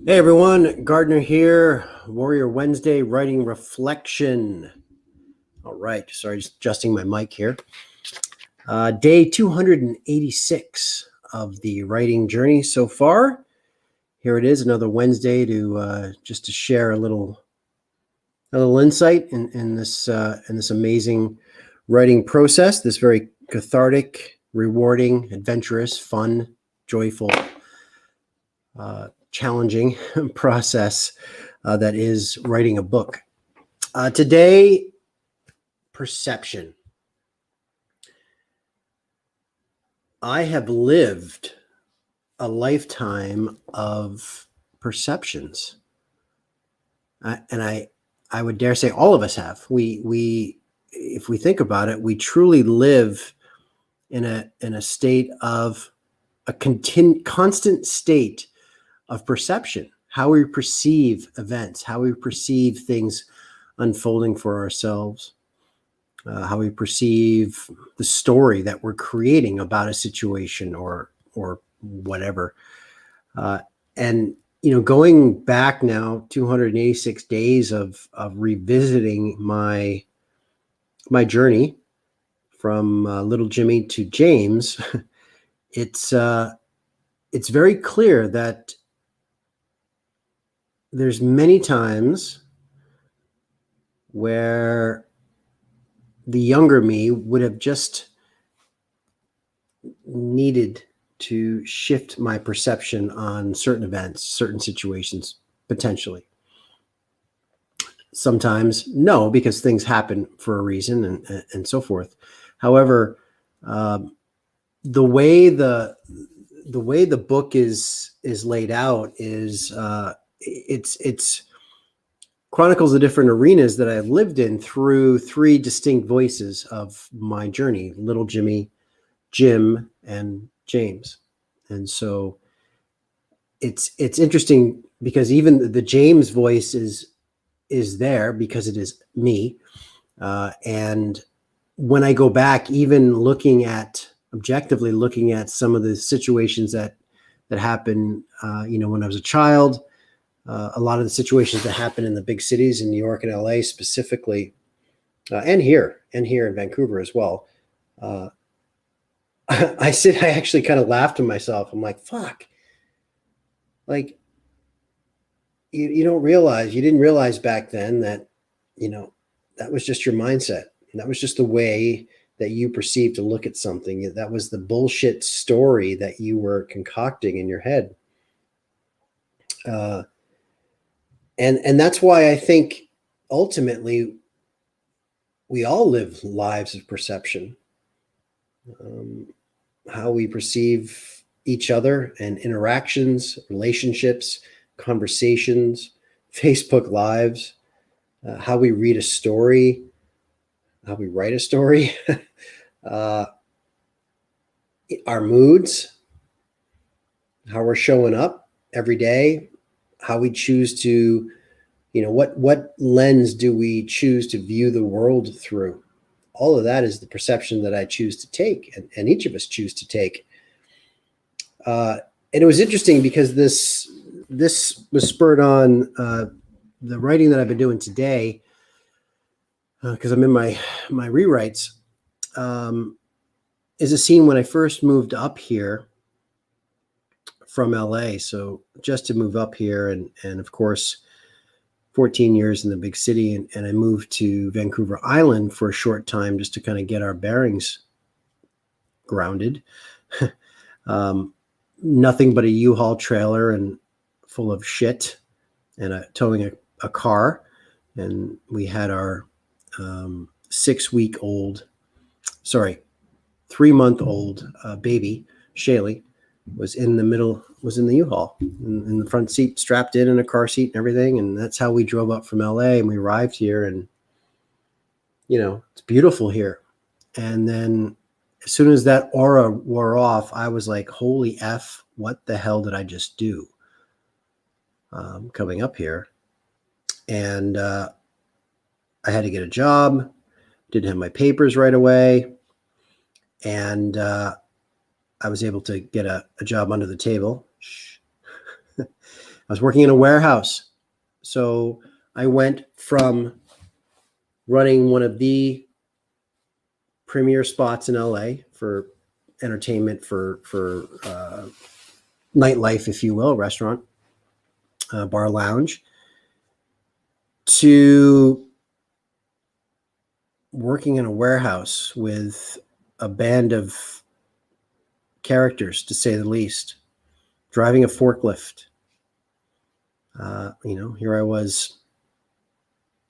Hey everyone, Gardner here, Warrior Wednesday writing reflection. All right, sorry, just adjusting my mic here. Day 286 of the writing journey so far. Here it is, another Wednesday to just to share a little insight in this amazing writing process. This very cathartic, rewarding, adventurous, fun, joyful, challenging process that is writing a book. Today, perception. I have lived a lifetime of perceptions, and I would dare say all of us have. We, if we think about it, we truly live in a state of a constant state of perception. How we perceive events, how we perceive things unfolding for ourselves. How we perceive the story that we're creating about a situation or whatever. And going back now 286 days of revisiting my journey from little Jimmy to James, it's very clear that there's many times where the younger me would have just needed to shift my perception on certain events, certain situations, potentially. Sometimes no, because things happen for a reason and so forth. However, the way the book is laid out is it's chronicles the different arenas that I've lived in through three distinct voices of my journey: little Jimmy, Jim, and James. And so it's interesting because even the James voice is there because it is me. And when I go back, even objectively looking at some of the situations that happened, when I was a child, a lot of the situations that happen in the big cities in New York and LA specifically, and here in Vancouver as well. I actually kind of laughed to myself. I'm like, fuck. Like, you didn't realize back then that, that was just your mindset. And that was just the way that you perceived to look at something. That was the bullshit story that you were concocting in your head. And that's why I think ultimately we all live lives of perception. How we perceive each other and interactions, relationships, conversations, Facebook lives, how we read a story, how we write a story, our moods, how we're showing up every day, how we choose to, what lens do we choose to view the world through? All of that is the perception that I choose to take, and each of us choose to take. And it was interesting because this was spurred on the writing that I've been doing today, because I'm in my rewrites. Is a scene when I first moved up here from LA. So just to move up here, and of course, 14 years in the big city, and I moved to Vancouver Island for a short time just to kind of get our bearings grounded. Nothing but a U-Haul trailer and full of shit, and towing a car. And we had our 3-month-old baby, Shaylee, was in the U-Haul, in the front seat, strapped in a car seat and everything. And that's how we drove up from LA, and we arrived here, and it's beautiful here. And then as soon as that aura wore off, I was like, holy F, what the hell did I just do? Coming up here. And I had to get a job, didn't have my papers right away. And I was able to get a job under the table I was working in a warehouse. So I went from running one of the premier spots in LA for entertainment, for nightlife, if you will, restaurant, bar, lounge, to working in a warehouse with a band of characters, to say the least, driving a forklift. Here I was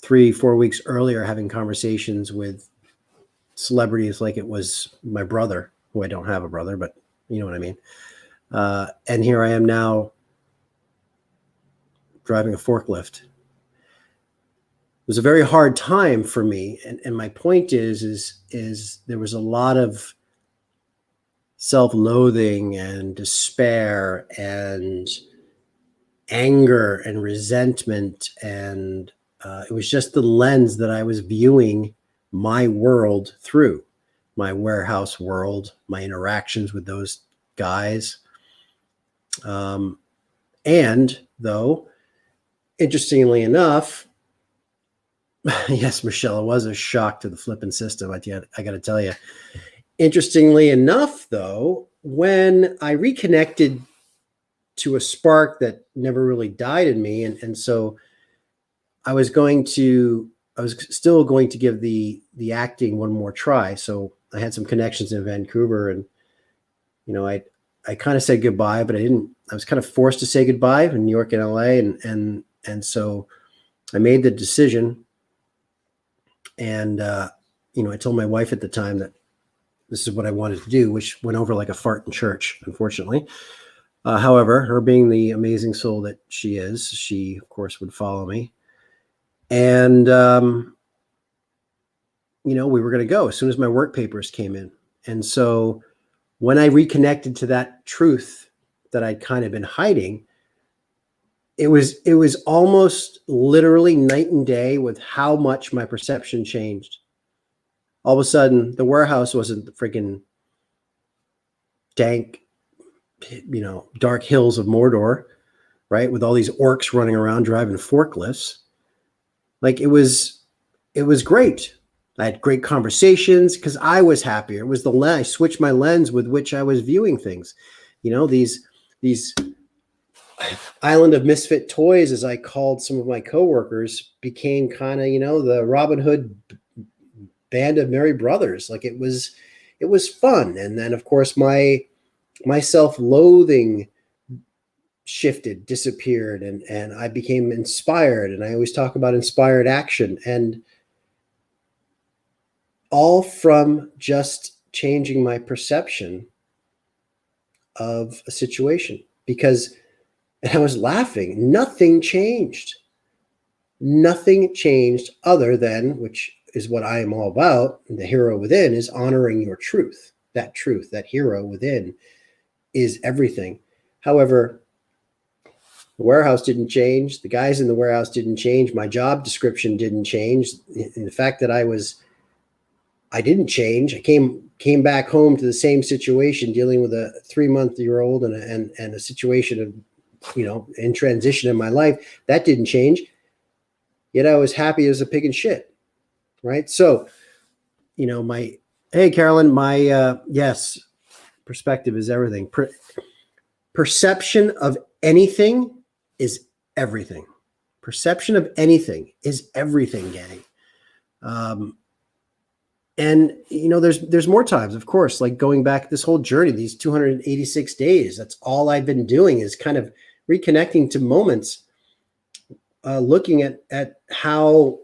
3-4 weeks earlier having conversations with celebrities like it was my brother, who I don't have a brother, but you know what I mean. And here I am now driving a forklift. It was a very hard time for me. And my point is there was a lot of self-loathing and despair and anger and resentment. And it was just the lens that I was viewing my world through, my warehouse world, my interactions with those guys. And though, interestingly enough, yes, Michelle, it was a shock to the flipping system. I got to tell you. Interestingly enough, though, when I reconnected to a spark that never really died in me, and so I was still going to give the acting one more try. So I had some connections in Vancouver, and I kind of said goodbye, but I was kind of forced to say goodbye in New York and LA, and so I made the decision. And I told my wife at the time that this is what I wanted to do, which went over like a fart in church, unfortunately. However, her being the amazing soul that she is, she of course would follow me. And we were going to go as soon as my work papers came in. And so when I reconnected to that truth that I'd kind of been hiding, it was almost literally night and day with how much my perception changed. All of a sudden, the warehouse wasn't the freaking dank, dark hills of Mordor, right? With all these orcs running around driving forklifts. Like it was great. I had great conversations because I was happier. It was the lens. I switched my lens with which I was viewing things. These island of misfit toys, as I called some of my coworkers, became kind of, the Robin Hood band of merry brothers. Like it was fun. And then of course my self-loathing disappeared, and I became inspired. And I always talk about inspired action, and all from just changing my perception of a situation. Because, and I was laughing, nothing changed. Nothing changed other than, which is what I am all about, the hero within, is honoring your truth. That truth, that hero within is everything. However, the warehouse didn't change. The guys in the warehouse didn't change. My job description didn't change. And the fact that I didn't change. I came back home to the same situation, dealing with a 3-month-old and a situation of, in transition in my life. That didn't change. Yet I was happy as a pig in shit. Right. So, hey, Carolyn, yes, perspective is everything. Perception of anything is everything. Perception of anything is everything, gang. And there's more times, of course, like going back this whole journey, these 286 days. That's all I've been doing, is kind of reconnecting to moments, looking at how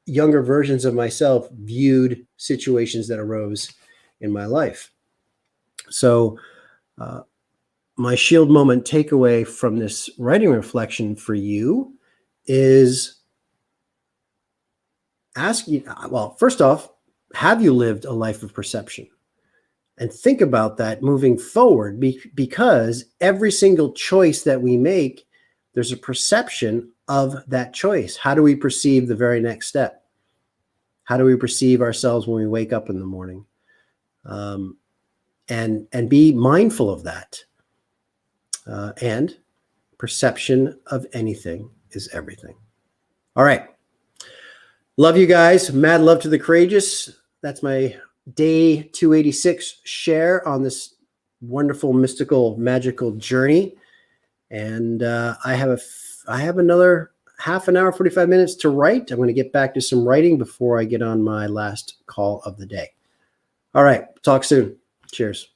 younger versions of myself viewed situations that arose in my life. So my shield moment takeaway from this writing reflection for you is asking, well, first off, have you lived a life of perception? And think about that moving forward, because every single choice that we make, there's a perception of that choice. How do we perceive the very next step? How do we perceive ourselves when we wake up in the morning? And be mindful of that. And perception of anything is everything. All right. Love you guys. Mad love to the courageous. That's my day 286 share on this wonderful, mystical, magical journey. And I have another half an hour, 45 minutes to write. I'm going to get back to some writing before I get on my last call of the day. All right. Talk soon. Cheers.